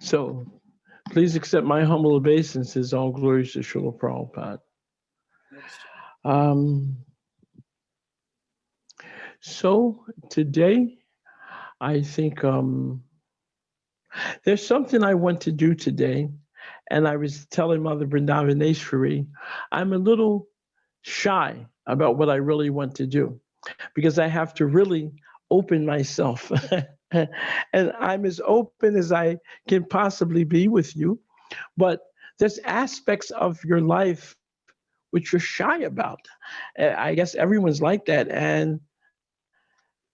So please accept my humble obeisances, all glories to Srila Prabhupada. Um, so today, I think there's something I want to do today. And I was telling Mother Vrindavaneshwari, I'm a little shy about what I really want to do because I have to really open myself. And I'm as open as I can possibly be with you. But there's aspects of your life which you're shy about. I guess everyone's like that.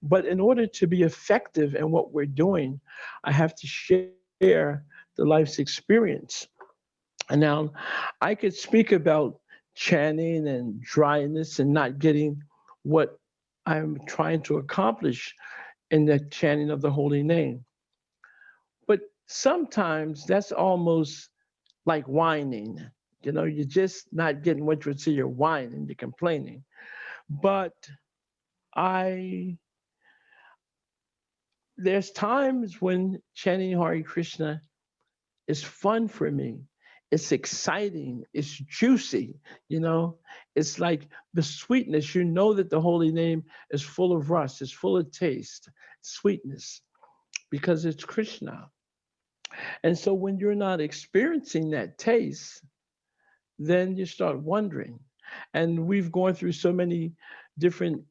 But in order to be effective in what we're doing, I have to share the life's experience. And now I could speak about chanting and dryness and not getting what I'm trying to accomplish in the chanting of the holy name. But sometimes that's almost like whining. You know, you're just not getting what you see, you're whining, you're complaining. But I there's times when chanting Hare Krishna is fun for me. It's exciting. It's juicy. You know, it's like the sweetness. You know that the holy name is full of rust. It's full of taste, sweetness, because it's Krishna. And so when you're not experiencing that taste, then you start wondering. And we've gone through so many different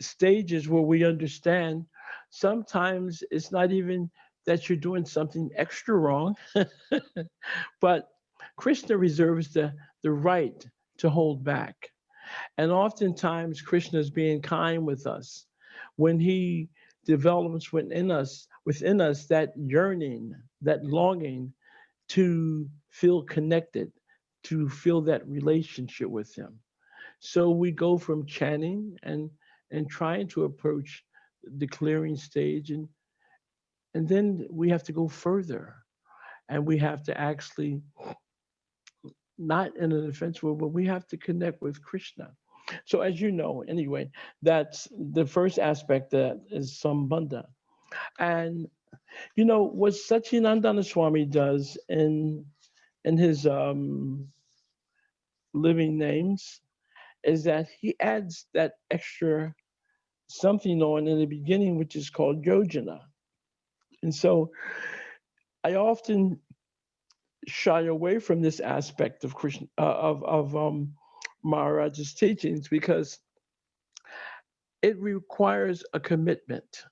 stages where we understand sometimes it's not even that you're doing something extra wrong, but Krishna reserves the right to hold back. And oftentimes, Krishna is being kind with us when he develops within us that yearning, that longing to feel connected, to feel that relationship with him. So we go from chanting and trying to approach the clearing stage, and then we have to go further, and we have to actually, not in an offensive way, but we have to connect with Krishna. So as you know, anyway, that's the first aspect, that is Sambandha. And you know what Satchidananda Swami does in his living names is that he adds that extra something on in the beginning, which is called yojana. And so I often shy away from this aspect of Krishna of Maharaj's teachings because it requires a commitment,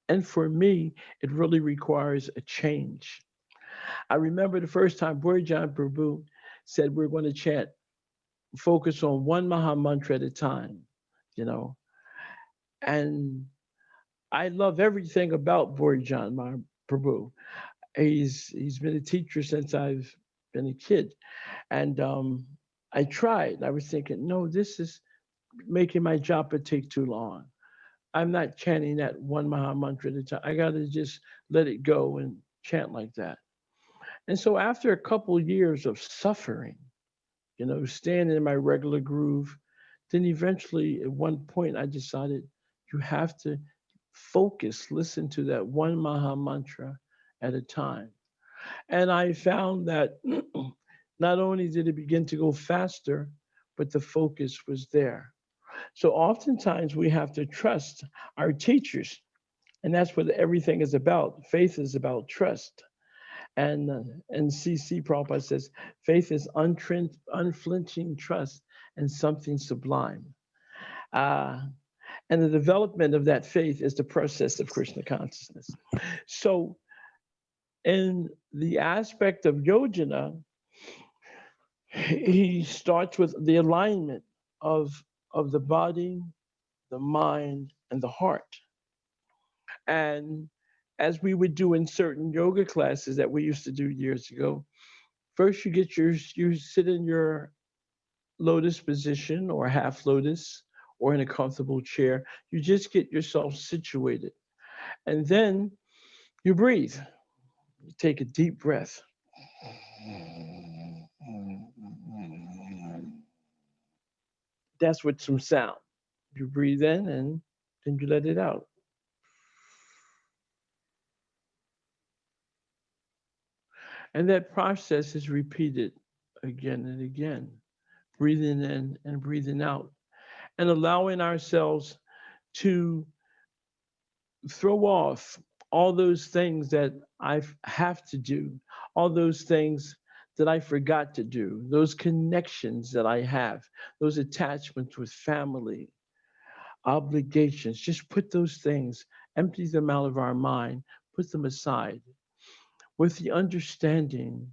and for me, it really requires a change. I remember the first time Burjan Prabhu said we're going to chant, focus on one Maha Mantra at a time, you know, and I love everything about Burjan Prabhu. He's been a teacher since I've been a kid, and I tried. I was thinking, no, this is making my japa take too long. I'm not chanting that one Maha Mantra at a time. I got to just let it go and chant like that. And so after a couple years of suffering, you know, staying in my regular groove, then eventually at one point I decided you have to focus, listen to that one Maha Mantra at a time. And I found that not only did it begin to go faster, but the focus was there. So oftentimes we have to trust our teachers. And that's what everything is about. Faith is about trust. And CC Prabhupada says, faith is unflinching trust in something sublime. Uh, and the development of that faith is the process of Krishna consciousness. So, in the aspect of yojana, he starts with the alignment of the body, the mind, and the heart. And as we would do in certain yoga classes that we used to do years ago, first you sit in your lotus position or half lotus or in a comfortable chair. You just get yourself situated. And then you breathe. You take a deep breath. That's with some sound. You breathe in and then you let it out. And that process is repeated again and again, breathing in and breathing out, and allowing ourselves to throw off all those things that I have to do, all those things that I forgot to do, those connections that I have, those attachments with family, obligations. Just put those things, empty them out of our mind, put them aside with the understanding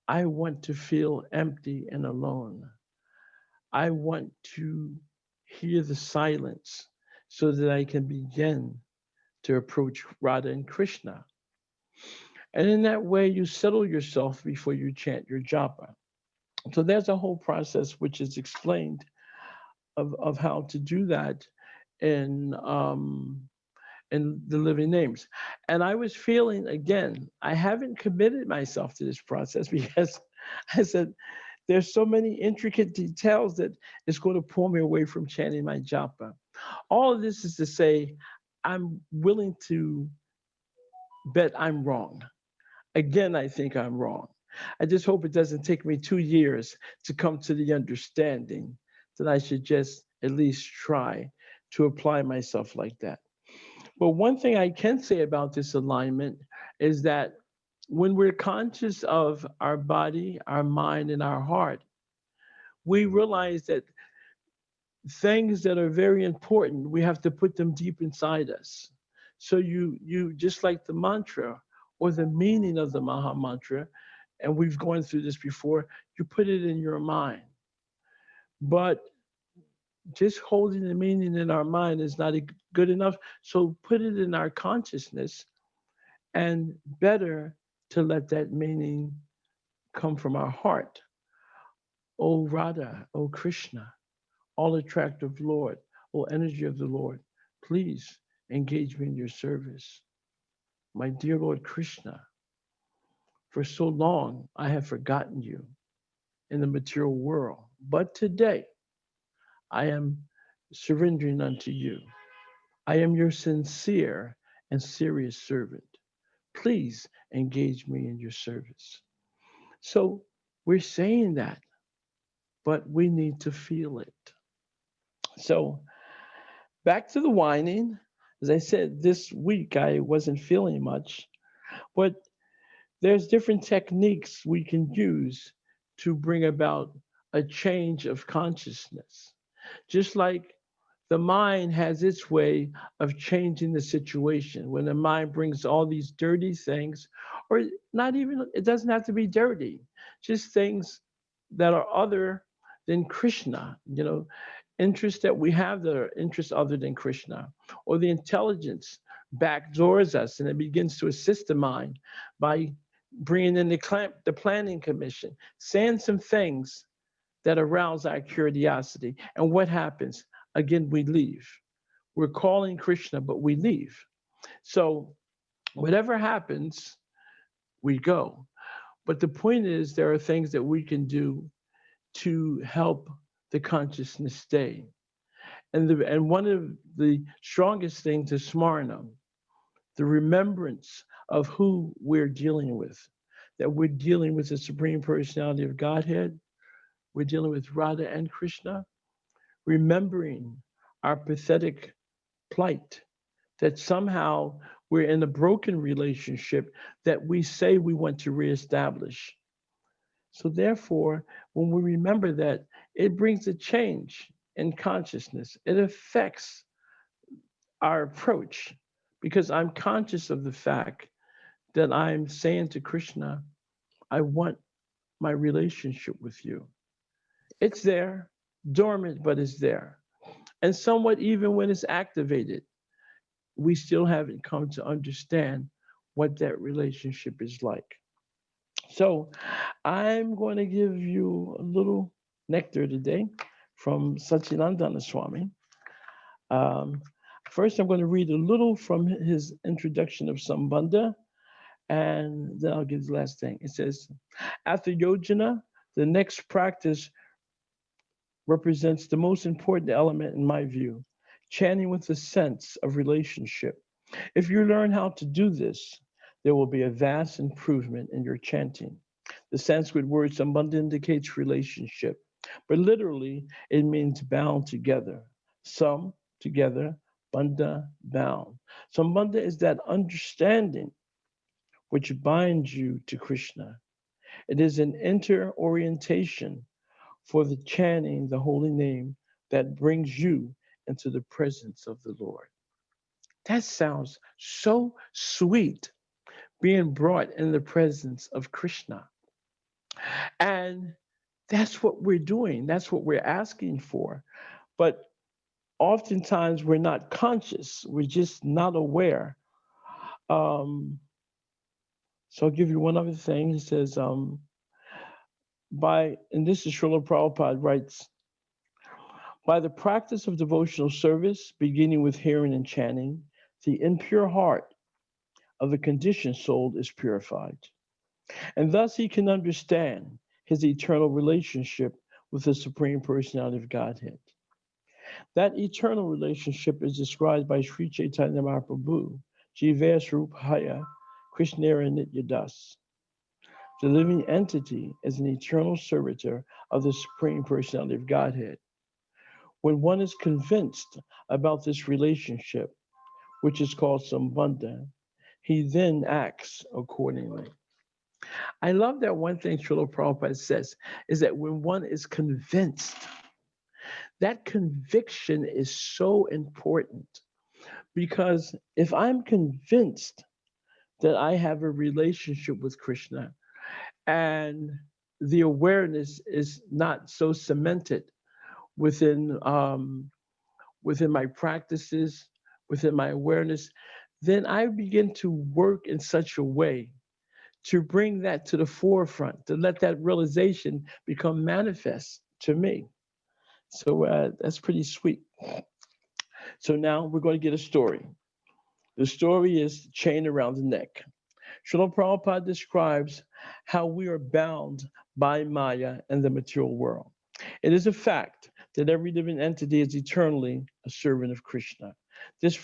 I want to feel empty and alone. I want to hear the silence so that I can begin to approach Radha and Krishna. And in that way, you settle yourself before you chant your japa. So there's a whole process which is explained of how to do that in the living names. And I was feeling again, I haven't committed myself to this process because I said there's so many intricate details that it's going to pull me away from chanting my japa. All of this is to say, I'm willing to bet I'm wrong. Again, I think I'm wrong. I just hope it doesn't take me 2 years to come to the understanding that I should just at least try to apply myself like that. But one thing I can say about this alignment is that when we're conscious of our body, our mind, and our heart, we realize that things that are very important, we have to put them deep inside us. So you just like the mantra or the meaning of the Maha Mantra, and we've gone through this before, you put it in your mind. But just holding the meaning in our mind is not good enough. So put it in our consciousness, and better to let that meaning come from our heart. O Radha, O Krishna, all attractive Lord, O energy of the Lord, please engage me in your service. My dear Lord Krishna, for so long I have forgotten you in the material world, but today I am surrendering unto you. I am your sincere and serious servant. Please engage me in your service. So we're saying that, but we need to feel it. So back to the whining. As I said, this week I wasn't feeling much, but there's different techniques we can use to bring about a change of consciousness. Just like the mind has its way of changing the situation. When the mind brings all these dirty things, or not even, it doesn't have to be dirty, just things that are other than Krishna, interests that we have that are interests other than Krishna, or the intelligence backdoors us and it begins to assist the mind by bringing in the planning commission, saying some things that arouse our curiosity. And what happens? Again, we leave. We're calling Krishna, but we leave. So whatever happens, we go. But the point is, there are things that we can do to help the consciousness stay. And one of the strongest things is smarnam, the remembrance of who we're dealing with. That we're dealing with the Supreme Personality of Godhead. We're dealing with Radha and Krishna, remembering our pathetic plight, that somehow we're in a broken relationship that we say we want to reestablish. So, therefore, when we remember that, it brings a change in consciousness. It affects our approach because I'm conscious of the fact that I'm saying to Krishna, I want my relationship with you. It's there, dormant, but it's there. And somewhat, even when it's activated, we still haven't come to understand what that relationship is like. So I'm going to give you a little nectar today from Satchidananda Swami. Um, First, I'm going to read a little from his introduction of Sambandha, and then I'll give the last thing. It says, after yojana, the next practice represents the most important element in my view, chanting with a sense of relationship. If you learn how to do this, there will be a vast improvement in your chanting. The Sanskrit word sambandha indicates relationship, but literally it means bound together. Some together, bandha bound. Sambandha is that understanding which binds you to Krishna. It is an inter orientation for the chanting the holy name that brings you into the presence of the Lord. That sounds so sweet, being brought in the presence of Krishna. And that's what we're doing, that's what we're asking for. But oftentimes we're not conscious, we're just not aware. Um, so I'll give you one other thing. He says, and this is Srila Prabhupada writes, by the practice of devotional service, beginning with hearing and chanting, the impure heart of the conditioned soul is purified. And thus he can understand his eternal relationship with the Supreme Personality of Godhead. That eternal relationship is described by Sri Chaitanya Mahaprabhu, Jivas Rupaya, Krishnera Nityadas. The living entity is an eternal servitor of the Supreme Personality of Godhead. When one is convinced about this relationship, which is called sambandha, he then acts accordingly. I love that one thing Srila Prabhupada says is that when one is convinced, that conviction is so important because if I'm convinced that I have a relationship with Krishna and the awareness is not so cemented within within my practices, within my awareness, then I begin to work in such a way to bring that to the forefront, to let that realization become manifest to me. So that's pretty sweet. So now we're going to get a story. The story is chain around the neck. Srila Prabhupada describes how we are bound by Maya and the material world. It is a fact that every living entity is eternally a servant of Krishna. This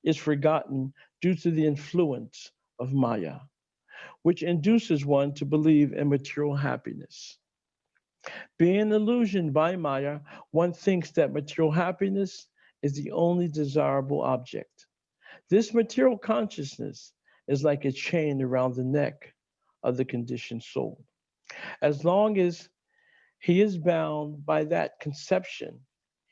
is forgotten due to the influence of Maya, which induces one to believe in material happiness. Being illusioned by Maya, one thinks that material happiness is the only desirable object. This material consciousness is like a chain around the neck of the conditioned soul. As long as he is bound by that conception,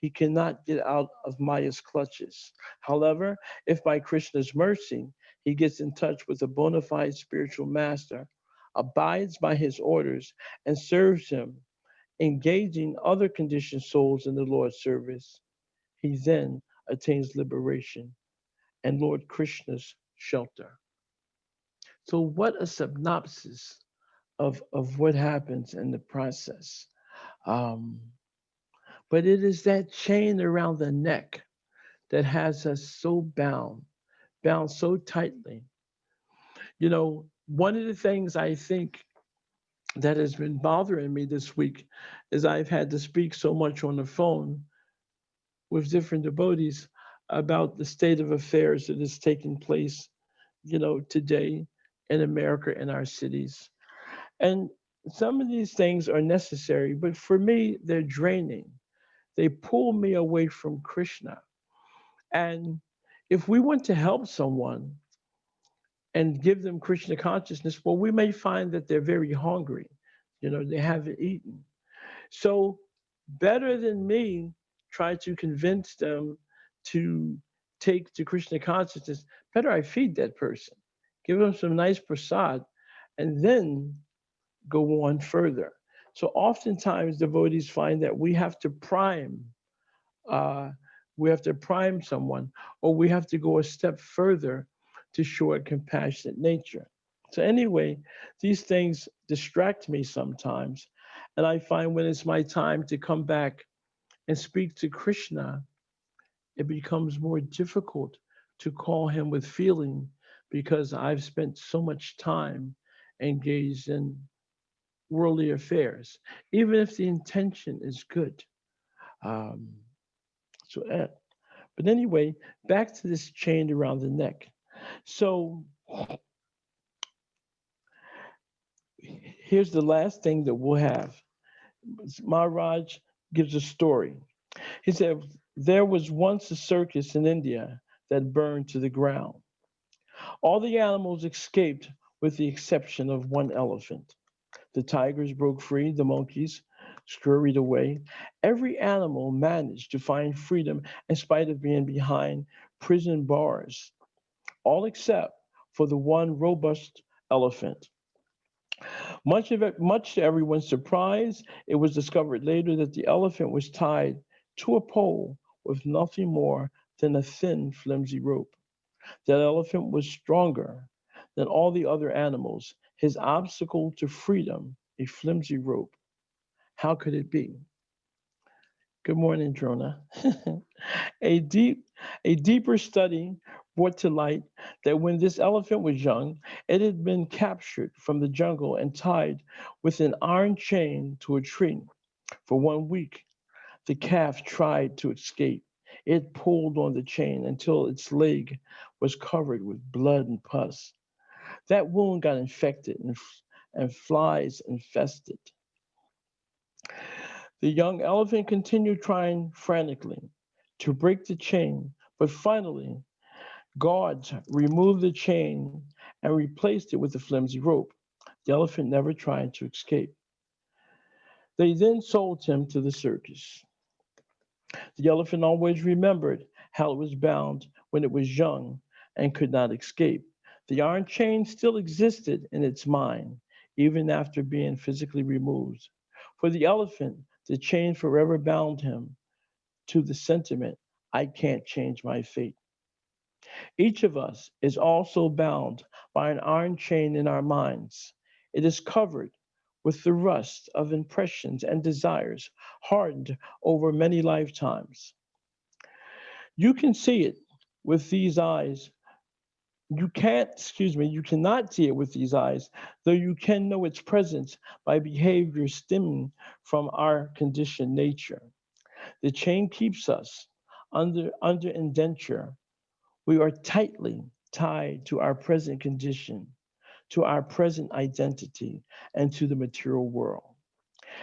he cannot get out of Maya's clutches. However, if by Krishna's mercy he gets in touch with a bona fide spiritual master, abides by his orders, and serves him, engaging other conditioned souls in the Lord's service, he then attains liberation and Lord Krishna's shelter. So, what a synopsis of what happens in the process. Um, but it is that chain around the neck that has us so bound, bound so tightly. You know, one of the things I think that has been bothering me this week is I've had to speak so much on the phone with different devotees about the state of affairs that is taking place, you know, today in America in our cities. And some of these things are necessary, but for me, they're draining. They pull me away from Krishna. And if we want to help someone and give them Krishna consciousness, well, we may find that they're very hungry. You know, they haven't eaten. So, better than me try to convince them to take to Krishna consciousness, better I feed that person, give them some nice prasad, and then go on further. So, oftentimes, devotees find that uh, we have to prime someone, or we have to go a step further to show a compassionate nature. So, anyway, these things distract me sometimes. And I find when it's my time to come back and speak to Krishna, it becomes more difficult to call him with feeling because I've spent so much time engaged in worldly affairs, even if the intention is good. Um, so, but anyway, back to this chain around the neck. So here's the last thing that we'll have. Maharaj gives a story. He said, there was once a circus in India that burned to the ground. All the animals escaped with the exception of one elephant. The tigers broke free, the monkeys scurried away. Every animal managed to find freedom in spite of being behind prison bars, all except for the one robust elephant. Much to everyone's surprise, it was discovered later that the elephant was tied to a pole with nothing more than a thin, flimsy rope. That elephant was stronger than all the other animals. His obstacle to freedom, a flimsy rope. How could it be? Good morning, Drona. a deep, a deeper study brought to light that when this elephant was young, it had been captured from the jungle and tied with an iron chain to a tree. For 1 week, the calf tried to escape. It pulled on the chain until its leg was covered with blood and pus. That wound got infected and flies infested. The young elephant continued trying frantically to break the chain, but finally, guards removed the chain and replaced it with a flimsy rope. The elephant never tried to escape. They then sold him to the circus. The elephant always remembered how it was bound when it was young and could not escape. The iron chain still existed in its mind, even after being physically removed. For the elephant, the chain forever bound him to the sentiment, I can't change my fate. Each of us is also bound by an iron chain in our minds. It is covered with the rust of impressions and desires hardened over many lifetimes. You can see it with these eyes. You cannot see it with these eyes, though you can know its presence by behavior stemming from our conditioned nature. The chain keeps us under indenture. We are tightly tied to our present condition, to our present identity, and to the material world.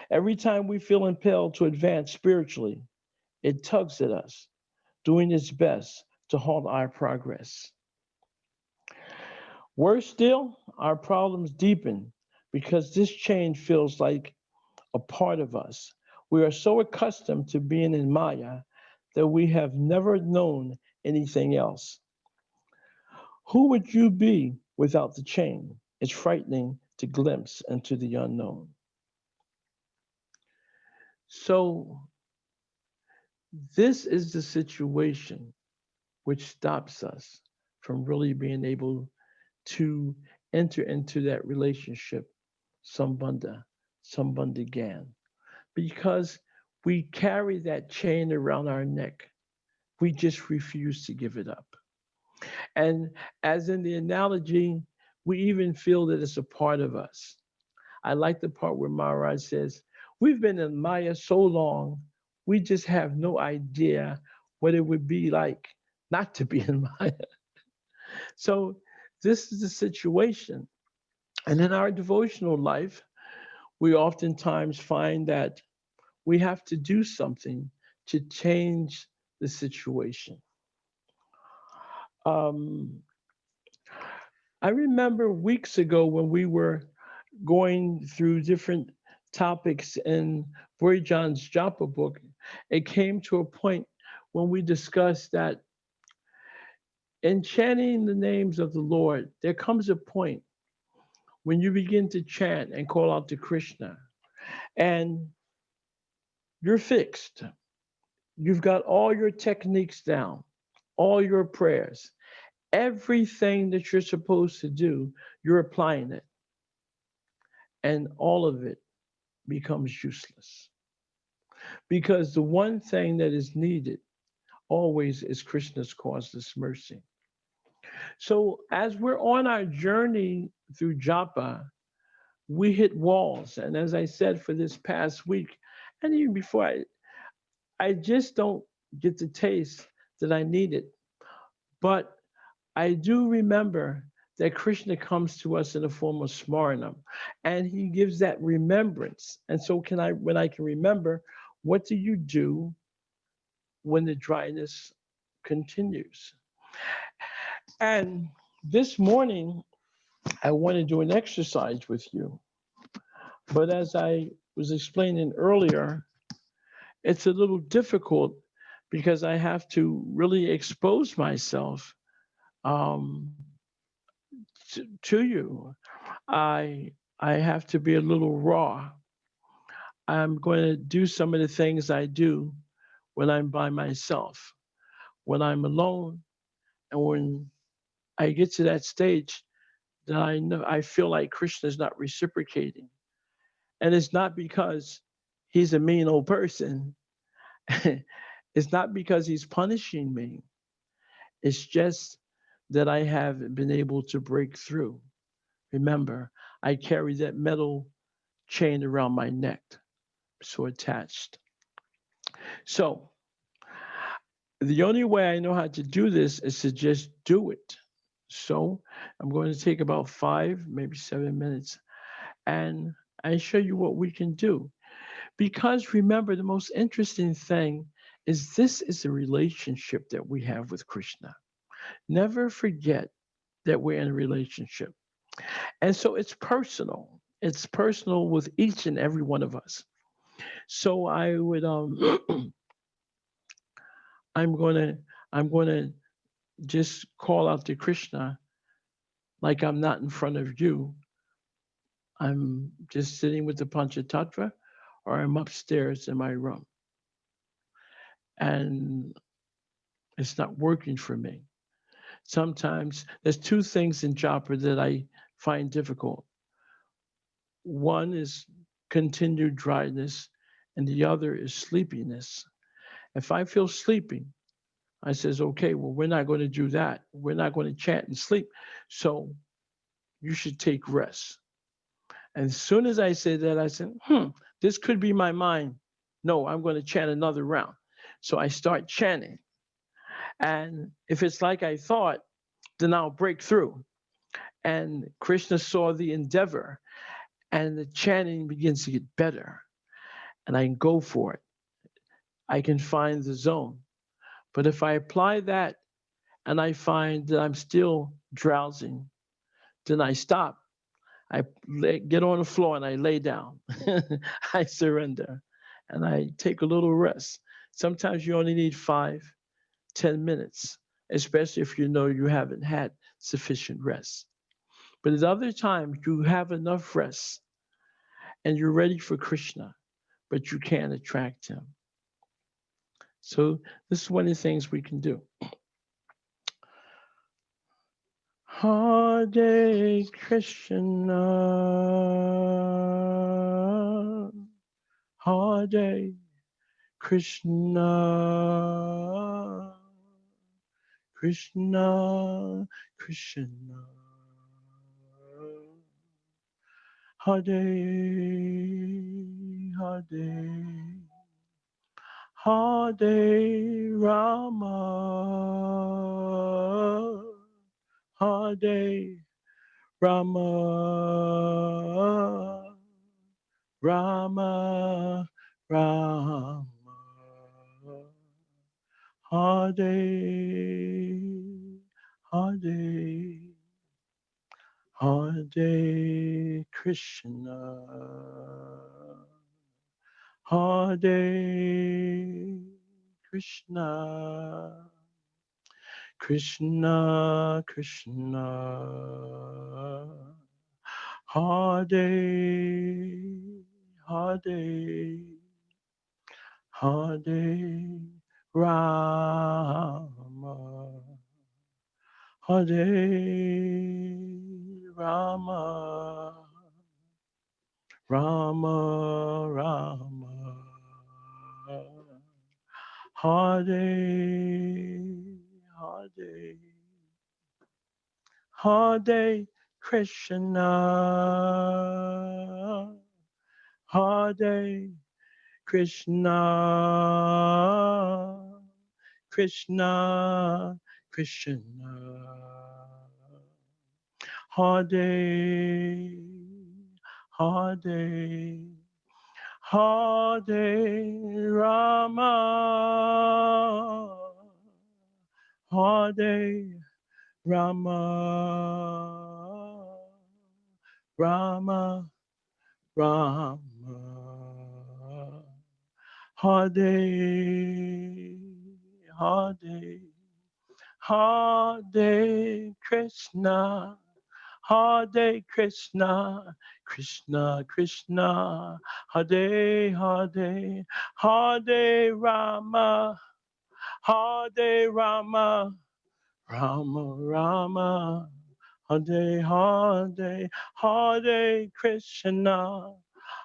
Every time we feel impelled to advance spiritually, it tugs at us, doing its best to halt our progress. Worse still, our problems deepen because this chain feels like a part of us. We are so accustomed to being in Maya that we have never known anything else. Who would you be without the chain? It's frightening to glimpse into the unknown. So, this is the situation which stops us from really being able to enter into that relationship, sambandha, sambandhigan, because we carry that chain around our neck. We just refuse to give it up. And as in the analogy, we even feel that it's a part of us. I like the part where Maharaj says, we've been in Maya so long, we just have no idea what it would be like not to be in Maya. So this is the situation. And in our devotional life, we oftentimes find that we have to do something to change the situation. Um, I remember weeks ago when we were going through different topics in John's Japa book, it came to a point when we discussed that in chanting the names of the Lord, there comes a point when you begin to chant and call out to Krishna, and you're fixed. You've got all your techniques down, all your prayers, everything that you're supposed to do, you're applying it, and all of it becomes useless. Because the one thing that is needed always is Krishna's causeless mercy. So as we're on our journey through japa, we hit walls. And as I said for this past week, and even before, I just don't get the taste that I needed. But I do remember that Krishna comes to us in the form of smaranam, and he gives that remembrance. And so, when I can remember, what do you do when the dryness continues? And this morning, I want to do an exercise with you. But as I was explaining earlier, it's a little difficult because I have to really expose myself um, to you. I have to be a little raw. I'm going to do some of the things I do when I'm by myself, when I'm alone, and when I get to that stage that I know I feel like Krishna is not reciprocating. And it's not because he's a mean old person. It's not because he's punishing me. It's just that I haven't been able to break through. Remember, I carry that metal chain around my neck, so attached. So the only way I know how to do this is to just do it. So I'm going to take about 5, maybe 7 minutes, and I show you what we can do. Because remember, the most interesting thing is this is a relationship that we have with Krishna. Never forget that we're in a relationship. And so it's personal. It's personal with each and every one of us. So I would I'm gonna I'm gonna just call out to Krishna like I'm not in front of you. I'm just sitting with the Panchatattva or I'm upstairs in my room. And it's not working for me. Sometimes there's two things in japa that I find difficult. One is continued dryness, and the other is sleepiness. If I feel sleepy, I says, okay, well, we're not going to do that. We're not going to chant and sleep. So you should take rest. And as soon as I said that, I said, this could be my mind. No, I'm going to chant another round. So I start chanting. And if it's like I thought, then I'll break through. And Krishna saw the endeavor, and the chanting begins to get better. And I can go for it. I can find the zone. But if I apply that and I find that I'm still drowsing, then I stop. Get on the floor and I lay down. I surrender and I take a little rest. Sometimes you only need 5, 10 minutes, especially if you know you haven't had sufficient rest. But at other times, you have enough rest and you're ready for Krishna, but you can't attract him. So, this is one of the things we can do. Hare Krishna, Hare Krishna, Krishna, Krishna, Hare, Hare, Hare Rama, Hare Rama, Rama, Rama, Hare, Hare, Hare Krishna, Hare Krishna, Krishna, Krishna, Hare, Hare, Hare Rama, Hare Rama, Rama, Rama, Hare, Hare, Hare Krishna, Hare Krishna, Krishna, Krishna, Hare, Hare, Hare Rama, Hare Rama, Rama, Rama, Hare, Hare, Hare Krishna, Hare Krishna, Krishna Krishna, Hare Hare, Hare Rama, Hare Rama, Rama Rama, Hare Hare, Hare Krishna,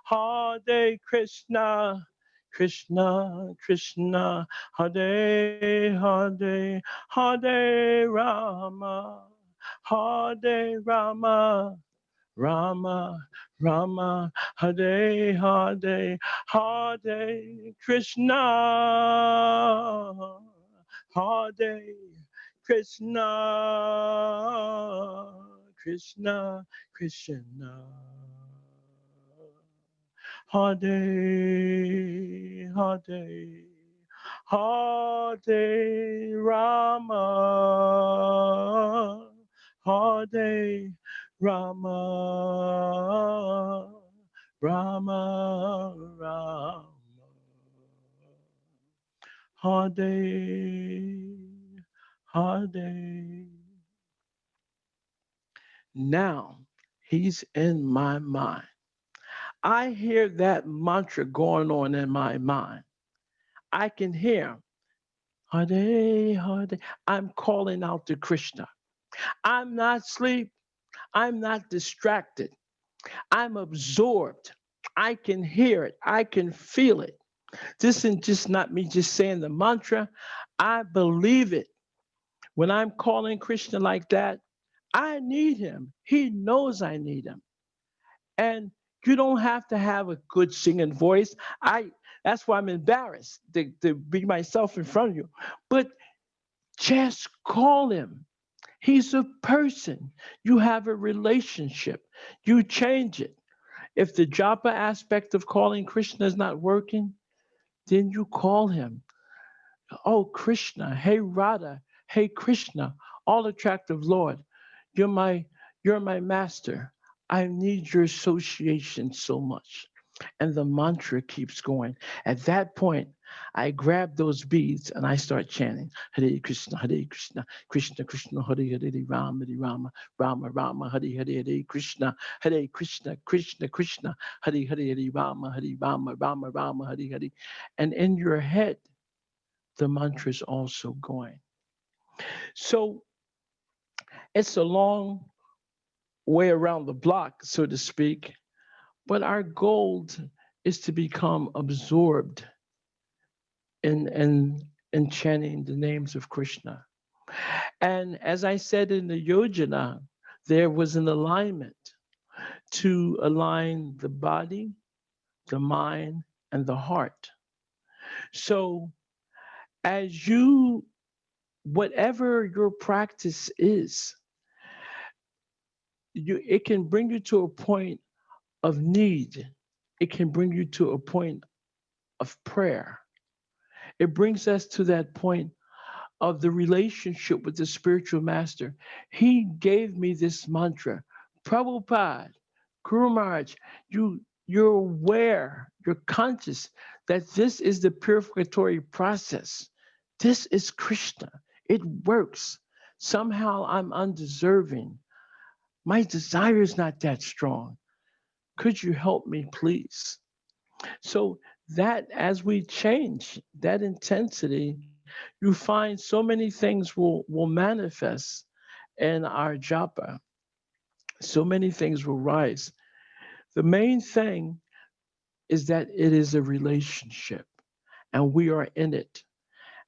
Hare Krishna, Krishna Krishna, Hare Hare, Hare Rama, Hare Rama, Rama, Rama, Hare Hare, Hare Krishna, Hare Krishna, Krishna, Krishna, Hare, Hare, Hare Rama, Hare Rama, Rama, Rama, Hare, Hare. Now he's in my mind. I hear that mantra going on in my mind. I can hear Hare, Hare. I'm calling out to Krishna. I'm not asleep. I'm not distracted. I'm absorbed. I can hear it. I can feel it. This isn't just not me just saying the mantra. I believe it. When I'm calling Krishna like that, I need him. He knows I need him. And you don't have to have a good singing voice. I That's why I'm embarrassed to be myself in front of you. But just call him. He's a person. You have a relationship. You change it. If the japa aspect of calling Krishna is not working, then you call him. Oh, Krishna. Hey, Radha. Hey, Krishna. All attractive Lord. You're my, you're my master. I need your association so much. And the mantra keeps going. At that point, I grab those beads and I start chanting Hare Krishna, Krishna Krishna, Hare Rama, Rama Rama, Hare Krishna, Hare Krishna, Krishna Krishna, Hare Rama, Hare Rama, Rama Rama, Hare Hare. And in your head, the mantra is also going. So it's a long way around the block, so to speak, but our goal is to become absorbed in chanting the names of Krishna. And as I said in the yojana, there was an alignment to align the body, the mind, and the heart. So as you, whatever your practice is, it can bring you to a point of need. It can bring you to a point of prayer. It brings us to that point of the relationship with the spiritual master. He gave me this mantra. Prabhupada, Guru Maharaj, you're aware, you're conscious that this is the purificatory process. This is Krishna. It works. Somehow I'm undeserving. My desire is not that strong. Could you help me, please? So that as we change that intensity, you find so many things will manifest in our japa. So many things will rise. The main thing is that it is a relationship and we are in it.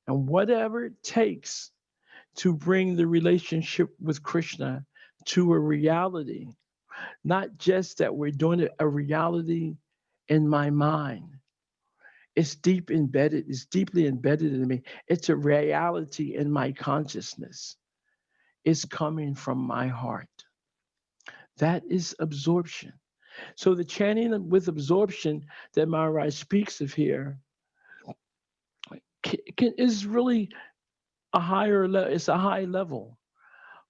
And whatever it takes to bring the relationship with Krishna to a reality, not just that we're doing it a reality in my mind. It's it's deeply embedded in me. It's a reality in my consciousness. It's coming from my heart. That is absorption. So the chanting with absorption that Maharaj speaks of here is really a higher level. It's a high level.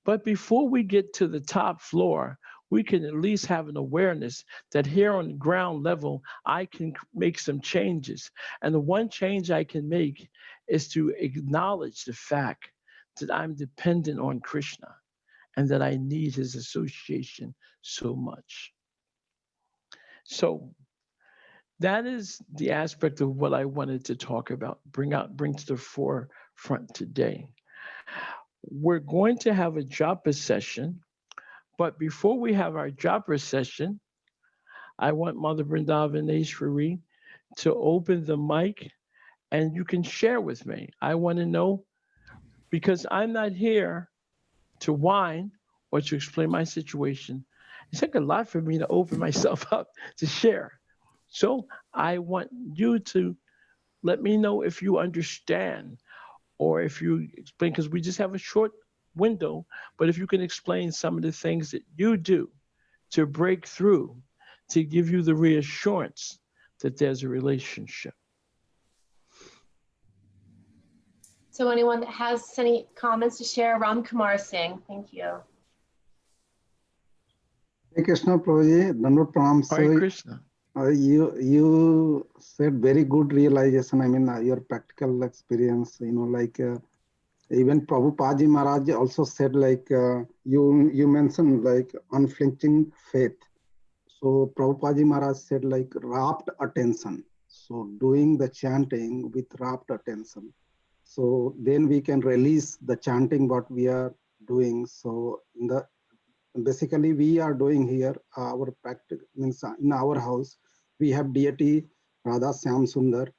But before we get to the top floor, we can at least have an awareness that here on the ground level, I can make some changes. And the one change I can make is to acknowledge the fact that I'm dependent on Krishna and that I need his association so much. So that is the aspect of what I wanted to talk about, bring to the forefront today. We're going to have a japa session, but before we have our japa session, I want Mother Vrindavaneshwari to open the mic and you can share with me. I want to know because I'm not here to whine or to explain my situation. It took a lot for me to open myself up to share. So I want you to let me know if you understand or if you explain, because we just have a short window, but if you can explain some of the things that you do to break through, to give you the reassurance that there's a relationship. So anyone that has any comments to share, Ram Kumar Singh, thank you. Hey Krishna Prabhuji, Dandot Pranam. Hare Krishna. You said very good realization. I mean, your practical experience, even Prabhupada Maharaj also said you mentioned unflinching faith. So Prabhupada Maharaj said rapt attention. So doing the chanting with rapt attention. So then we can release the chanting what we are doing. So basically we are doing here our practice means in our house we have deity Radha Syam Sundar.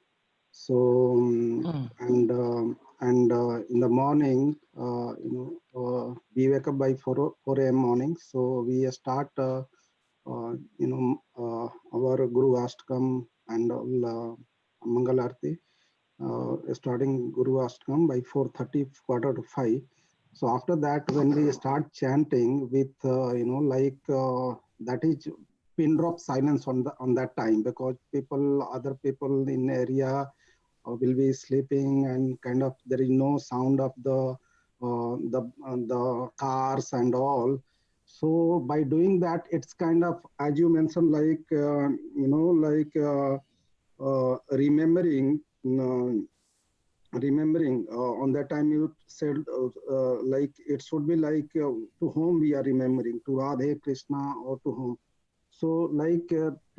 So and in the morning we wake up by 4 a.m. morning. So we start our Guru Ashtakam and all Mangal Arti. Starting Guru Ashtakam by 4:30, quarter to 5. So after that, when we start chanting with, that is pin drop silence on that time, because other people in area will be sleeping and kind of there is no sound of the cars and all. So by doing that, it's kind of, as you mentioned, remembering. On that time you said it should be to whom we are remembering, to Radhe, Krishna, or to whom. So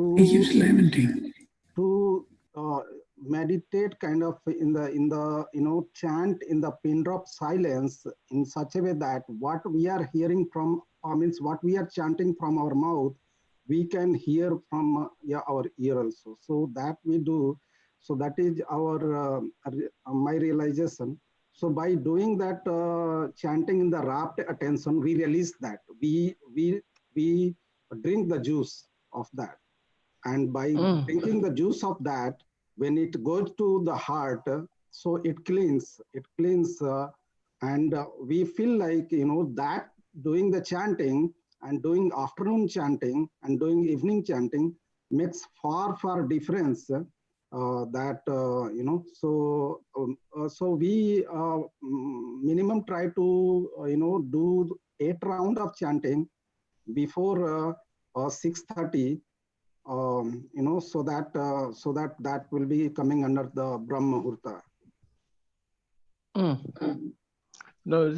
He keeps lamenting. To meditate kind of in the chant in the pin drop silence in such a way that what we are hearing from means what we are chanting from our mouth, we can hear from our ear also. So that we do. So that is our my realization. So by doing that chanting in the rapt attention, we release that. We drink the juice of that, and by drinking the juice of that, when it goes to the heart, so it cleans, and we feel that doing the chanting and doing afternoon chanting and doing evening chanting makes far difference. So we minimum try to do 8 rounds of chanting before 6:30, so that will be coming under the Brahma Muhurta. No,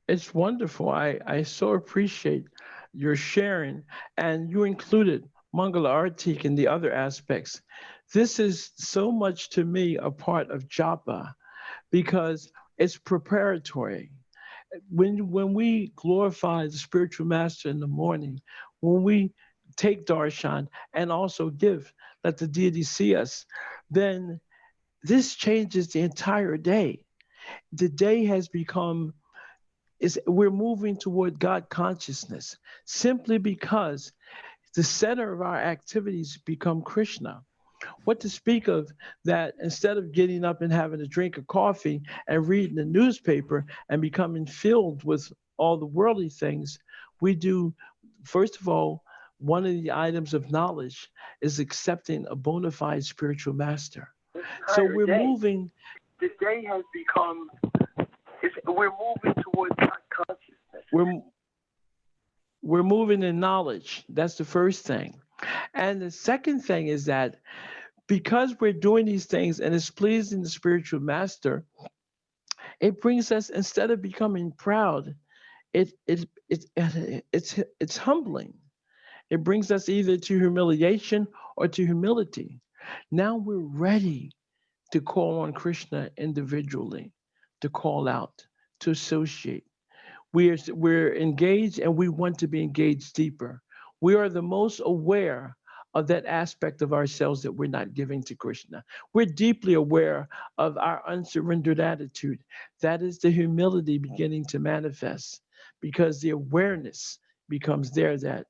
it's wonderful. I so appreciate your sharing, and you included Mangala Artik and the other aspects. This is so much to me a part of japa because it's preparatory. When we glorify the spiritual master in the morning, when we take darshan and also give, let the deity see us, then this changes the entire day. The day has become we're moving toward God consciousness simply because the center of our activities become Krishna. What to speak of that instead of getting up and having a drink of coffee and reading the newspaper and becoming filled with all the worldly things, we do first of all, one of the items of knowledge is accepting a bona fide spiritual master. So Higher we're day. moving, The day has become. We're moving towards consciousness. we're moving in knowledge. That's the first thing. And the second thing is that because we're doing these things and it's pleasing the spiritual master, it brings us, instead of becoming proud, it's humbling. It brings us either to humiliation or to humility. Now we're ready to call on Krishna individually, to call out, to associate. We're engaged and we want to be engaged deeper. We are the most aware of that aspect of ourselves that we're not giving to Krishna. We're deeply aware of our unsurrendered attitude. That is the humility beginning to manifest because the awareness becomes there that.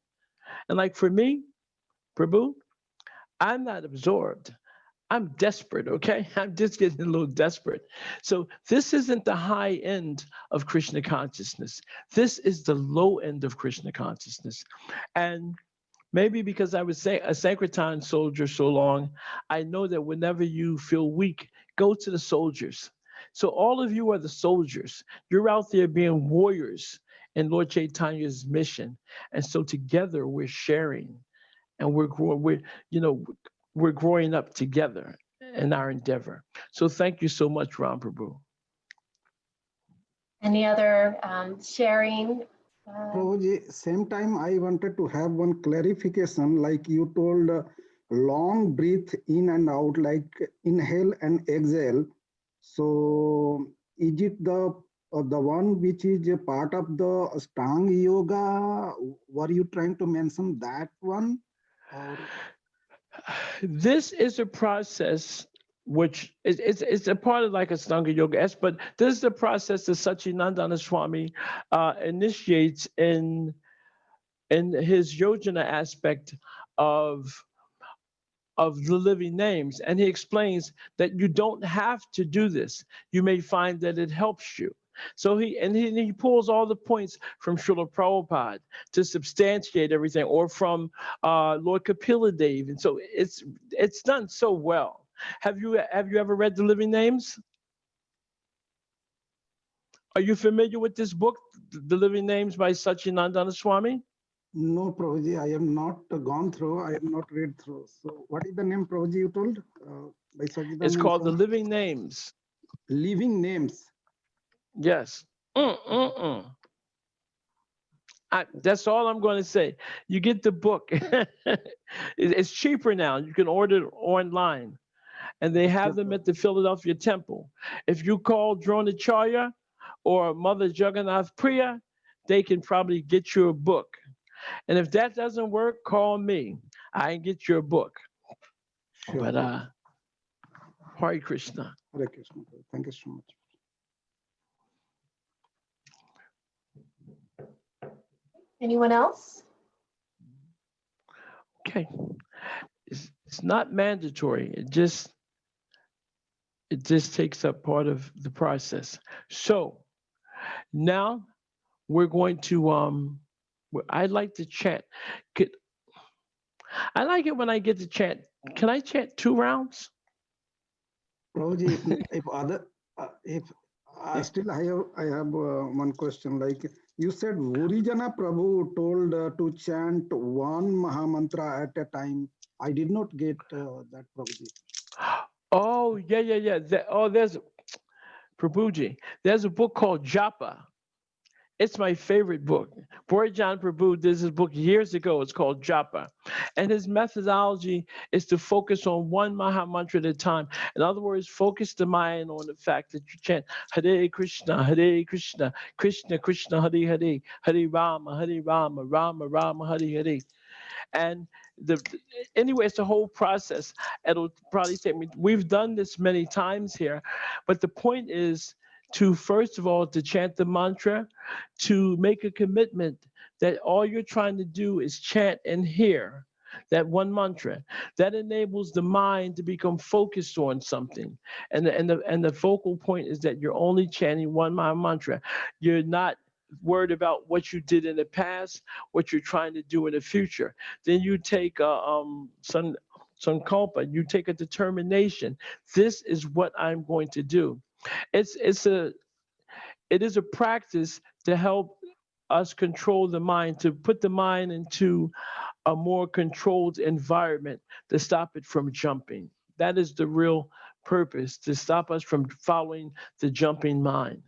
And like for me, Prabhu, I'm not absorbed. I'm desperate, okay? I'm just getting a little desperate. So this isn't the high end of Krishna consciousness. This is the low end of Krishna consciousness. And maybe because I was a Sankirtan soldier so long, I know that whenever you feel weak, go to the soldiers. So all of you are the soldiers. You're out there being warriors in Lord Chaitanya's mission. And so together we're sharing and you know, we're growing up together in our endeavor. So thank you so much, Ram Prabhu. Any other sharing? Prabhuji, same time I wanted to have one clarification, like you told long breath in and out, like inhale and exhale. So is it the one which is a part of the Stang Yoga? Were you trying to mention that one? Or This is a process which it's a part of like a Stanga Yoga S, but this is the process that Satchidananda Swami initiates in his yojana aspect of of the living names. And he explains that you don't have to do this. You may find that it helps you. So he pulls all the points from Srila Prabhupada to substantiate everything, or from Lord Kapila Dev. And so it's done so well. Have you ever read the Living Names? Are you familiar with this book, The Living Names by Satchidananda Swami? no, Prabhuji, I have not gone through, I have not read through. So what is the name, Prabhuji, you told? By It's Sajidanand called The Swami? Living Names. Living names. Yes. Mm-mm-mm. That's all I'm going to say. You get the book. It's cheaper now. You can order it online, and they have them at the Philadelphia Temple. If you call Dronacharya or Mother Jagannath Priya, they can probably get you a book. And if that doesn't work, call me. I can get you a book. Sure. But Hare Krishna. Hare Krishna. Thank you so much. Anyone else? Okay. It's not mandatory. It just takes up part of the process. So now we're going to I like to chant. I like it when I get to chant. Can I chant 2 rounds? Prabhuji, if I still I have one question. Like you said, Vurijana Prabhu told to chant one Mahamantra at a time. I did not get that, Prabhuji. Oh, yeah. There's Prabhuji. There's a book called Japa. It's my favorite book. John Prabhu did this book years ago. It's called Japa. And his methodology is to focus on one Maha Mantra at a time. In other words, focus the mind on the fact that you chant Hare Krishna, Krishna Krishna, Hare Hare, Hare Rama, Rama Rama, Hare Hare. And anyway, it's a whole process. It'll probably take me, we've done this many times here, but the point is to, first of all, to chant the mantra, to make a commitment that all you're trying to do is chant and hear that one mantra. That enables the mind to become focused on something. And the focal point is that you're only chanting one mantra. You're not worried about what you did in the past, what you're trying to do in the future. Then you take some culpa. You take a determination. This is what I'm going to do. It is a practice to help us control the mind, to put the mind into a more controlled environment, to stop it from jumping. That is the real purpose, to stop us from following the jumping mind.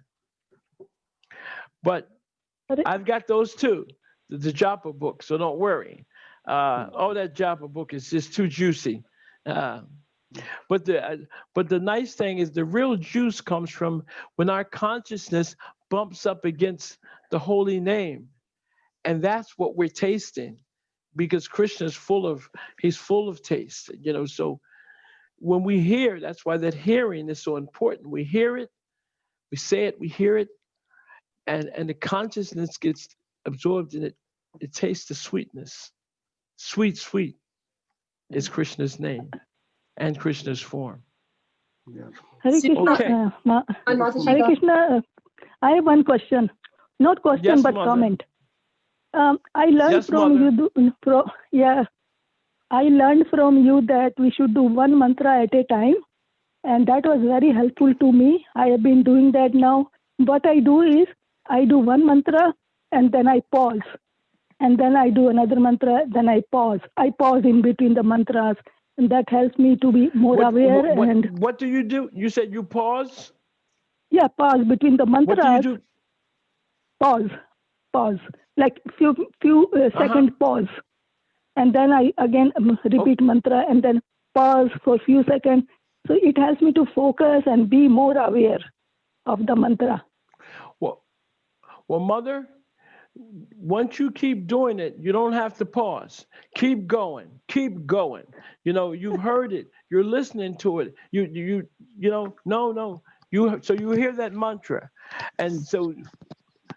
But I've got those too, the Japa book, so don't worry. That Japa book is just too juicy. Uh, but the nice thing is the real juice comes from when our consciousness bumps up against the holy name, and that's what we're tasting, because Krishna is he's full of taste. So when we hear, that's why that hearing is so important. We hear it, we say it, we hear it, and the consciousness gets absorbed in it. It tastes the sweetness. Sweet, sweet is Krishna's name and Krishna's form. Yeah. Hare Krishna. Okay. Hare Krishna. I have one question. Not question, Yes, but mother. comment. I learned Yes, from mother. you. I learned from you that we should do one mantra at a time, and that was very helpful to me. I have been doing that now. What I do is I do one mantra and then I pause, and then I do another mantra, then I pause. I pause in between the mantras, and that helps me to be more aware. What do you do? You said you pause? Yeah, pause between the mantras. What do you do? Pause, like few second pause, and then I again repeat mantra, and then pause for a few seconds. So it helps me to focus and be more aware of the mantra. Well, mother, once you keep doing it, you don't have to pause. Keep going. Keep going. You've heard it. You're listening to it. No. So you hear that mantra, and so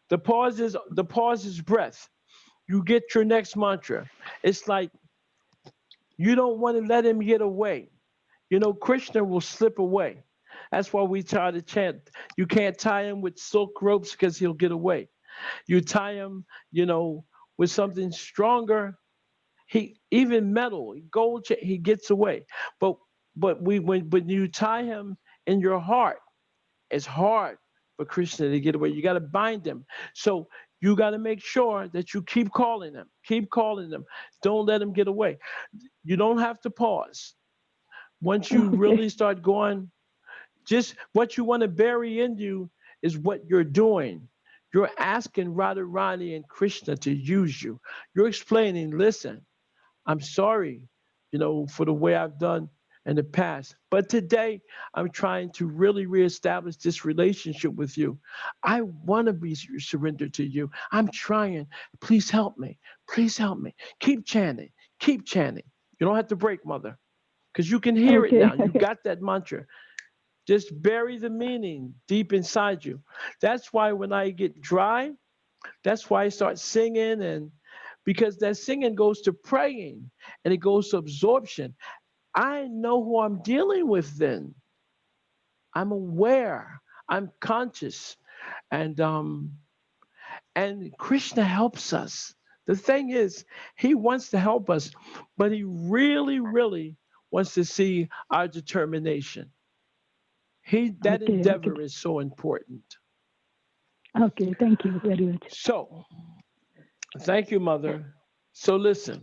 the pause is breath. You get your next mantra. It's like you don't want to let him get away. Krishna will slip away. That's why we try to chant. You can't tie him with silk ropes because he'll get away. You tie him, with something stronger. Even metal, gold, he gets away. But when you tie him in your heart, it's hard for Krishna to get away. You got to bind him. So you got to make sure that you keep calling him. Keep calling him. Don't let him get away. You don't have to pause. Once you really start going, just what you want to bury in you is what you're doing. You're asking Radharani and Krishna to use you. You're explaining, listen, I'm sorry, for the way I've done in the past. But today, I'm trying to really reestablish this relationship with you. I want to be surrendered to you. I'm trying. Please help me. Please help me. Keep chanting. Keep chanting. You don't have to break, mother, because you can hear it now. You got that mantra. Just bury the meaning deep inside you. That's why when I get dry, that's why I start singing, and because that singing goes to praying and it goes to absorption. I know who I'm dealing with then. I'm aware. I'm conscious. And Krishna helps us. The thing is, he wants to help us, but he really, really wants to see our determination. That endeavor is so important. Okay, thank you very much. So, thank you, mother. So listen.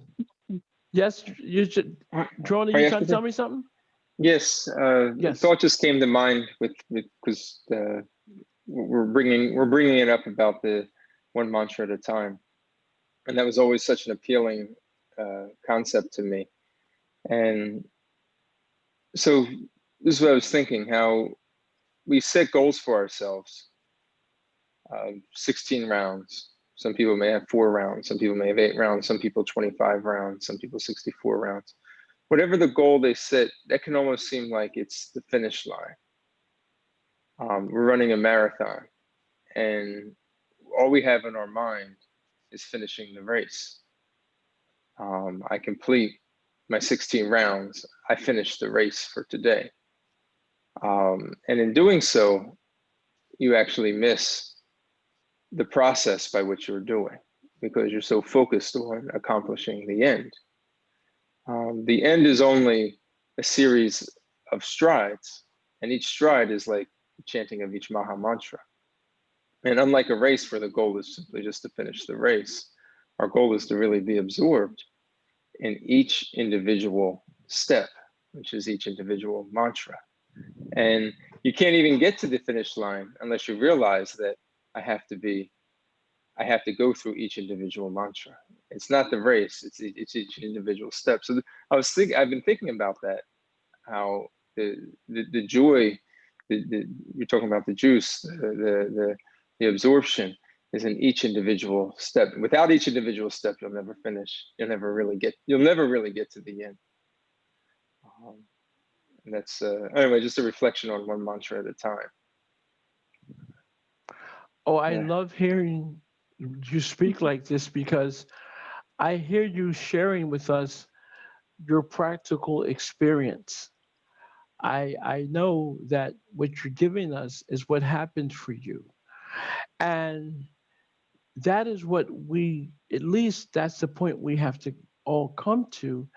Yes, you should. Drona, you trying to tell me something? Yes. Yes. Thought just came to mind because we're bringing it up about the one mantra at a time, and that was always such an appealing concept to me. And so this is what I was thinking: how we set goals for ourselves. 16 rounds. Some people may have 4 rounds. Some people may have 8 rounds. Some people 25 rounds. Some people 64 rounds. Whatever the goal they set, that can almost seem like it's the finish line. We're running a marathon, and all we have in our mind is finishing the race. I complete my 16 rounds. I finish the race for today. And in doing so, you actually miss the process by which you're doing, because you're so focused on accomplishing the end. The end is only a series of strides, and each stride is like the chanting of each Maha Mantra. And unlike a race where the goal is simply just to finish the race, our goal is to really be absorbed in each individual step, which is each individual mantra. And you can't even get to the finish line unless you realize that I have to go through each individual mantra. It's not the race, it's each individual step. So I've been thinking about that, how the joy, you're talking about the juice, the absorption is in each individual step. Without each individual step, you'll never finish. You'll never really get to the end. And that's anyway, just a reflection on one mantra at a time. Oh, I love hearing you speak like this, because I hear you sharing with us your practical experience. I know that what you're giving us is what happened for you. And that is what at least that's the point we have to all come to,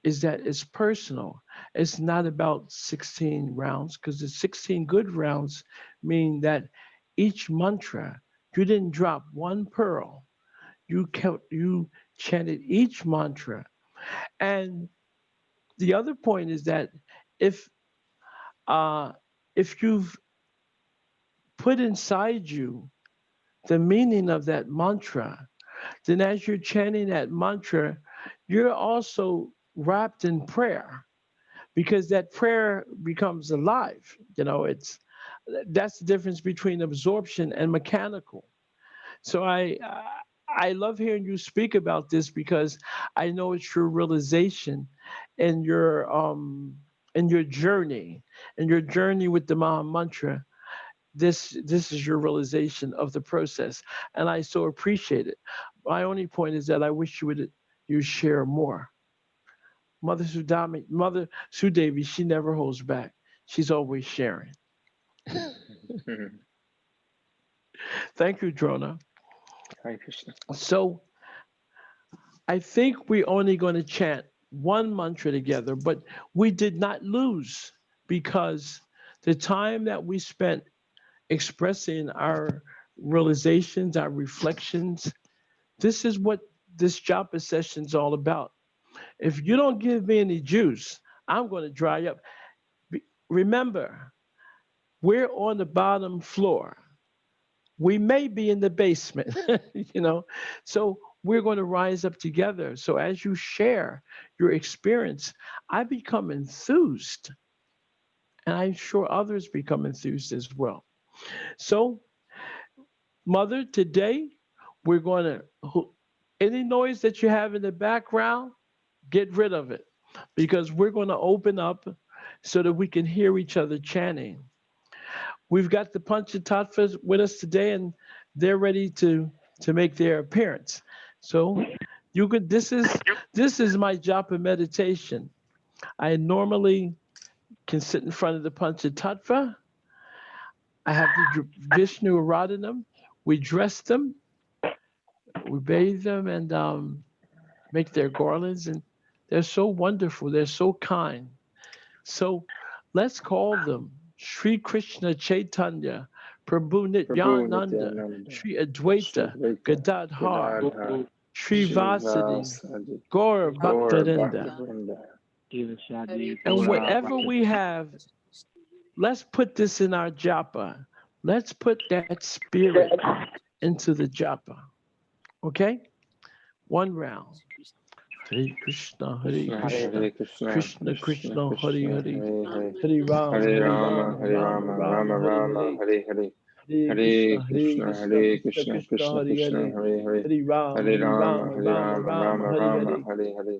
is that it's personal. It's not about 16 rounds, because the 16 good rounds mean that each mantra, you didn't drop one pearl. You chanted each mantra. And the other point is that if uh, if you've put inside you the meaning of that mantra, then as you're chanting that mantra, you're also wrapped in prayer, because that prayer becomes alive. That's the difference between absorption and mechanical. So I love hearing you speak about this, because I know it's your realization and your journey with the Maha Mantra. This is your realization of the process, and I so appreciate it. My only point is that I wish you share more. Mother Sudevi, she never holds back. She's always sharing. Thank you, Drona. Hare Krishna. So I think we're only going to chant one mantra together, but we did not lose, because the time that we spent expressing our realizations, our reflections, this is what this Japa session is all about. If you don't give me any juice, I'm going to dry up. Remember, we're on the bottom floor. We may be in the basement, So we're going to rise up together. So as you share your experience, I become enthused. And I'm sure others become enthused as well. So, Mother, today we're going to, any noise that you have in the background, get rid of it, because we're going to open up so that we can hear each other chanting. We've got the Panchatattvas with us today, and they're ready to make their appearance. So you could. This is my japa meditation. I normally can sit in front of the Panchatattva. I have the Vishnu Aradhanam. We dress them, we bathe them, and make their garlands, and they're so wonderful. They're so kind. So let's call them Sri Krishna Chaitanya, Prabhu Nityananda, Sri Advaita Gadadhar, Sri Vasadi, Gaura Bhaktarinda. And whatever we have, let's put this in our japa. Let's put that spirit into the japa. Okay? One round. Hare Krishna, Hare Krishna, Krishna Krishna, Hare Hare, Hare Rama, Rama Rama, Hare Hare, Hare Krishna, Hare Krishna, Krishna Krishna, Hare Hare, Hare Rama, Rama Rama, Hare Hare,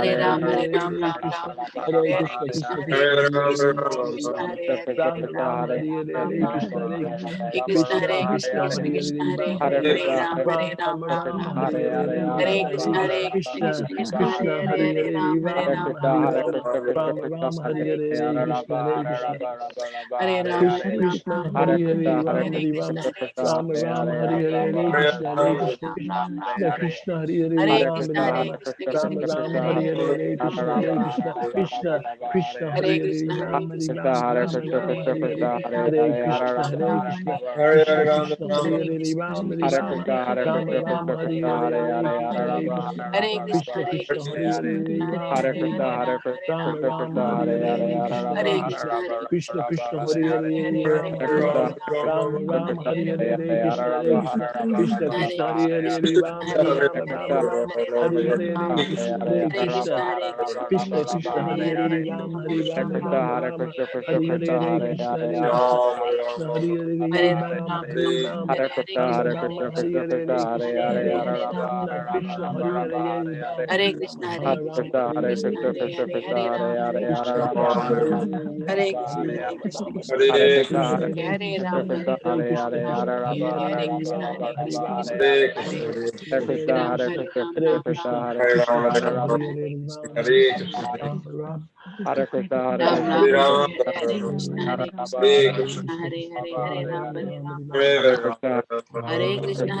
Hare Hare Ram, Hare Hare Ram, Hare Ram Krishna, Ram, Hare Hare Hare, Krishna, Krishna, Krishna Hare Krishna, Hare Krishna, Hare, Krishna Ram Hare Krishna, Ram, Hare Hare, Ram Hare Ram, Ram, Hare Hare Ram, Hare, Ram Hare Ram, Krishna, Hare Krishna, Hare Krishna, Krishna Hare Krishna, Krishna, Krishna Hare Krishna, Hare, Hare Ram Hare, Hare Hare Ram, Ram, Hare Ram, Ram Ram Ram, Ram, Hare Hare, Hare Ram Krishna, Hare, Hare Krishna, Krishna Krishna Krishna, Hare Krishna, Hare, Hare Hare Hare, Ram, Hare Ram Ram, Hare Ram Ram, Ram, Ram Ram, Hare Hare, Krishna Hare Krishna, Krishna Ram Krishna, Ram, Hare Ram Hare, Ram, Ram Hare Hare Ram, Krishna, Hare Krishna, Ram Krishna Ram, Krishna, Hare Hare Hare, Hare, Krishna Hare Hare Ram, Krishna, Ram Ram, Ram Krishna Ram, Krishna, Hare Hare, Hare Ram Krishna, Hare Hare Ram, Krishna, Krishna Ram Krishna, Ram, Hare Hare Hare, Hare, Hare Krishna Ram, Hare Ram Krishna, Ram, Krishna Krishna, Hare Hare Hare, Krishna, Hare Ram Hare Krishna, Ram, Krishna Ram Krishna, Ram, Hare Hare Hare, Hare, Hare Ram, Hare Ram Ram, Krishna, Ram Hare Ram, Krishna, Hare Krishna Krishna, Hare Hare Hare, Krishna, Ram Hare Hare Krishna, Ram, Hare Hare, Ram Hare Ram, Ram, Hare Ram Hare, Ram, Hare Ram Krishna, Hare, Hare Krishna, Hare Krishna, Krishna Hare Krishna, Krishna, Hare Krishna Hare, Krishna, Ram Hare Hare Hare, Ram, Hare Ram, Hare Ram Ram, Ram Ram, Ram, Hare Hare, Krishna Hare Hare Krishna, Krishna, Hare Krishna Krishna, Krishna, Krishna Hare Krishna, Hare, Hare Hare, Ram Hare Hare Ram, Ram, Ram Ram Ram, Ram, Ram Hare Ram, Hare, Krishna Hare Krishna, Krishna Hare Krishna, Hare Krishna, Hare, Ram Hare Hare Ram, Krishna, Ram Hare Ram, Ram, Hare Hare Ram, Hare, Ram Krishna Ram, Hare Hare Krishna, Krishna, Hare Krishna, Krishna Krishna Krishna, Krishna, Hare Hare Hare, Ram, Ram Ram Hare Ram, Ram, Ram Ram, Hare Hare, Krishna Hare Krishna, Krishna Hare Hare, Hare Ram, Ram Ram Hare Ram, Ram, Hare Hare Ram Krishna, Ram, Hare Hare Krishna, Hare, Krishna Krishna Krishna, Hare Hare Krishna, Ram, Ram Krishna Ram, Hare Hare, Ram Hare Hare Krishna, Ram, Hare Ram Krishna, Ram, Hare Hare Krishna, Hare, Hare Hare, Hare Ram, Hare Krishna Ram, Krishna, Ram Hare Ram, Hare, Hare Ram Krishna, Hare Hare Ram, Krishna, Ram Krishna Krishna, Krishna Hare Krishna, Hare, Hare Hare Krishna, Ram, Hare Hare Ram, Krishna, Ram Ram, Krishna Hare Hare Hare Hare, Krishna, Ram Hare Hare Krishna, Ram, Krishna Krishna, Ram Hare Hare Ram, Krishna, Hare Ram, Hare Ram Ram, Krishna, Hare Krishna Krishna, Krishna, Hare Hare Hare Hare, Krishna, Ram Krishna Hare Krishna, Hare Ram, Ram Ram Hare Ram, Hare, Hare Ram Hare, Hare Krishna, Hare Krishna, Hare Krishna Ram, Krishna, Hare Hare, Ram Hare Hare Ram, Ram, Hare Ram Ram, Hare Ram, Hare Krishna,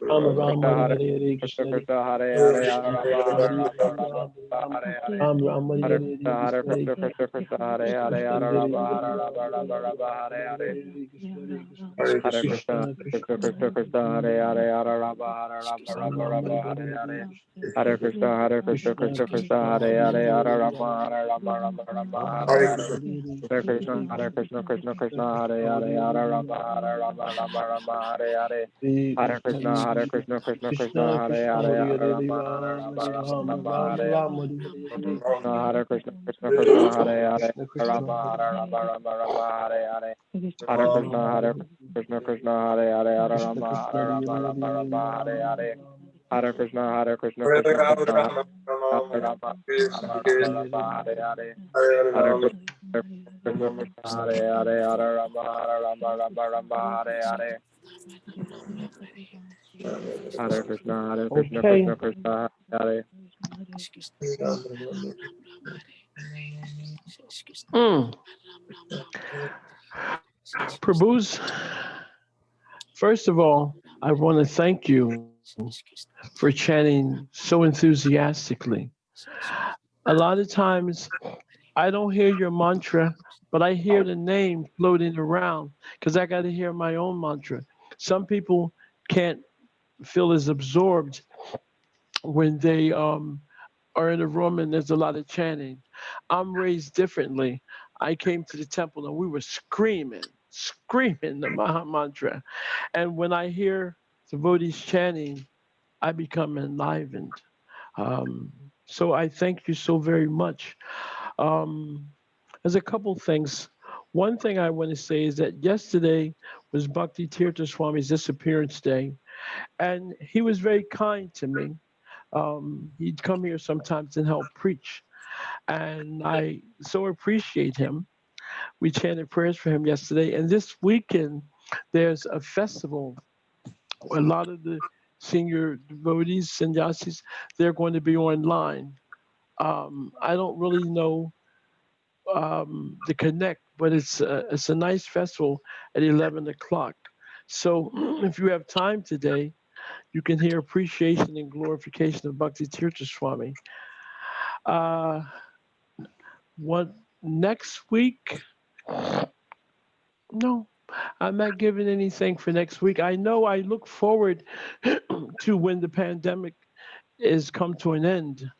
Rama Rama Hare Hare Hare Krishna Krishna Krishna Hare Hare Hare Hare Krishna Rama Krishna Hare Hare Rama Hare Rama Rama Hare Hare Ram Ram Hare Hare Hare Krishna Hare Krishna Hare Hare Krishna Hare Hare Rama Hare Hare Rama Ram Rama Ram Rama Ram Hare Hare Hare Hare Krishna Hare Krishna Krishna Krishna Krishna Krishna Krishna Hare Hare Hare Rama Hare Rama Ram Rama Ram Rama Hare Hare Hare Hare Krishna Hare Krishna Krishna Krishna Krishna Krishna Hare Hare Hare Hare Hare Rama Ram Hare Rama Rama Rama Ram Hare Ram Hare Hare Hare Krishna Krishna Krishna Krishna Krishna Hare Hare Hare Rama Hare Rama Rama Rama Hare Hare Hare Krishna Krishna Krishna Krishna Krishna Hare Krishna Hare Hare Hare Hare Rama Hare Ram Rama Hare Rama Ram Rama Ram Hare Ram Hare Hare Hare Krishna Krishna Krishna Hare Hare Krishna Krishna Rama Hare Rama Rama Rama Hare Hare Hare Ram Krishna Ram Hare Krishna Krishna Hare Hare Hare Krishna Rama Krishna Hare Hare Rama Hare Rama Rama Hare Ram Hare Ram Hare Krishna Krishna Krishna Hare Rama Rama Hare Rama Hare Rama Hare Hare Hare Krishna Krishna Krishna Hare Hare Hare Rama Rama Rama Hare Hare Hare Krishna Okay. Krishna Krishna Hare Mm. Prabhus, first of all, I want to thank you for chanting so enthusiastically. A lot of times I don't hear your mantra, but I hear the name floating around because I got to hear my own mantra. Some people can't feel as absorbed when they are in a room and there's a lot of chanting. I'm raised differently. I came to the temple and we were screaming the Maha Mantra. And when I hear devotees chanting, I become enlivened. Um, so I thank you so very much. Um, there's a couple things. One thing I want to say is that yesterday was Bhakti Tirtha Swami's disappearance day, and he was very kind to me. He'd come here sometimes and help preach, and I so appreciate him. We chanted prayers for him yesterday, and this weekend there's a festival. A lot of the senior devotees, sannyasis, they're going to be online. I don't really know the connect, but it's a nice festival at 11 o'clock. So if you have time today, you can hear appreciation and glorification of Bhakti Tirtha Swami. Uh, what next week? No, I'm not giving anything for next week. I know I look forward to when the pandemic is come to an end,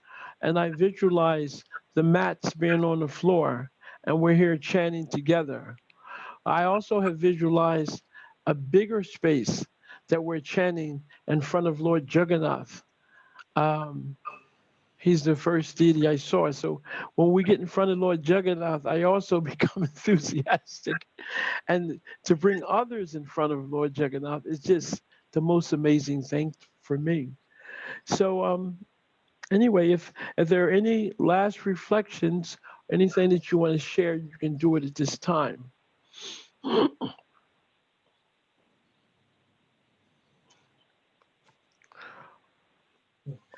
and I visualize the mats being on the floor, and we're here chanting together. I also have visualized a bigger space that we're chanting in front of Lord Jagannath. Um, he's the first deity I saw. So when we get in front of Lord Jagannath, I also become enthusiastic. And to bring others in front of Lord Jagannath is just the most amazing thing for me. So anyway, if there are any last reflections, anything that you want to share, you can do it at this time.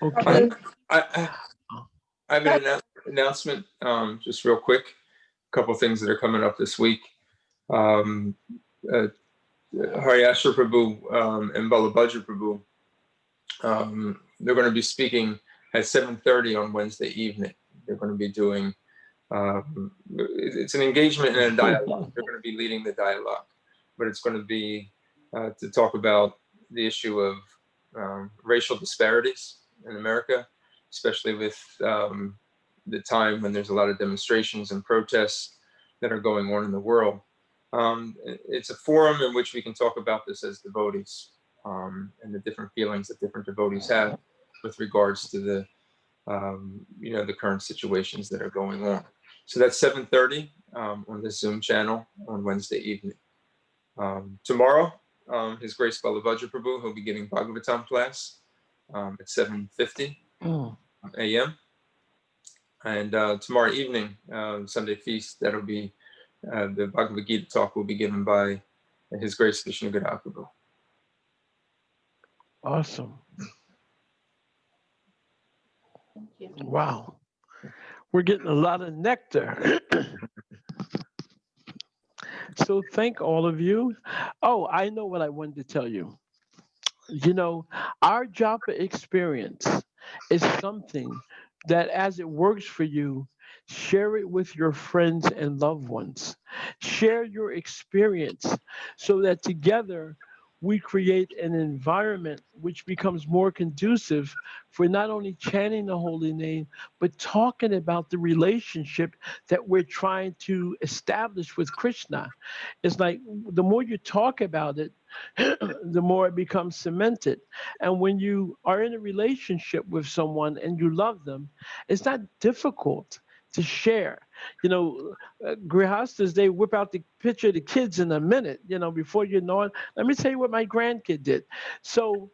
Okay. I have an announcement, just real quick. A couple things that are coming up this week. Um, uh, Haryasva Prabhu and Balabhadra Prabhu, they're going to be speaking at 7:30 on Wednesday evening. They're going to be doing, it's an engagement and a dialogue. They're going to be leading the dialogue, but it's going to be to talk about the issue of racial disparities in America, especially with the time when there's a lot of demonstrations and protests that are going on in the world. It's a forum in which we can talk about this as devotees, and the different feelings that different devotees have with regards to the the current situations that are going on. So that's 7:30 on the Zoom channel on Wednesday evening. Tomorrow, His Grace Balabhadra Prabhu, he'll be giving Bhagavatam class at 7:50 a.m. And tomorrow evening, Sunday feast, that'll be the Bhagavad Gita talk will be given by His Grace Vishnu Gadal Prabhu. Awesome. Thank you. Wow. We're getting a lot of nectar. So thank all of you. Oh, I know what I wanted to tell you. You know, our Japa experience is something that as it works for you, share it with your friends and loved ones. Share your experience so that together we create an environment which becomes more conducive for not only chanting the holy name, but talking about the relationship that we're trying to establish with Krishna. It's like the more you talk about it, the more it becomes cemented. And when you are in a relationship with someone and you love them, it's not difficult to share. You know, grihastas, they whip out the picture of the kids in a minute, you know, before you know it. Let me tell you what my grandkid did. So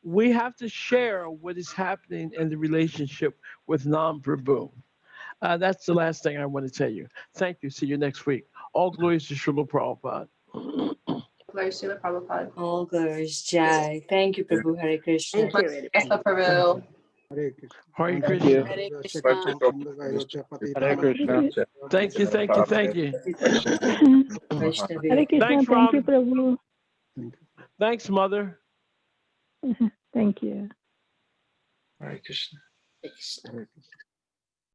we have to share what is happening in the relationship with Nam Prabhu. That's the last thing I want to tell you. Thank you. See you next week. All glories to Srila Prabhupada. Glory Srila Prabhupada. All glories, Jai. Thank you, Prabhu. Hare Krishna. Thank you very Yes, much. Prabhu. Hare Krishna. Hare Thank Thank you. you. Krishna. Hare Shri Krishna. Hare Krishna. Thank you, thank you, thank you. Vaishnavi. Hare Krishna. Thanks, Thank you, Ram. Prabhu. Thank you. Thanks, Mother. Thank you. Hare Krishna. Krishna. Hare Krishna.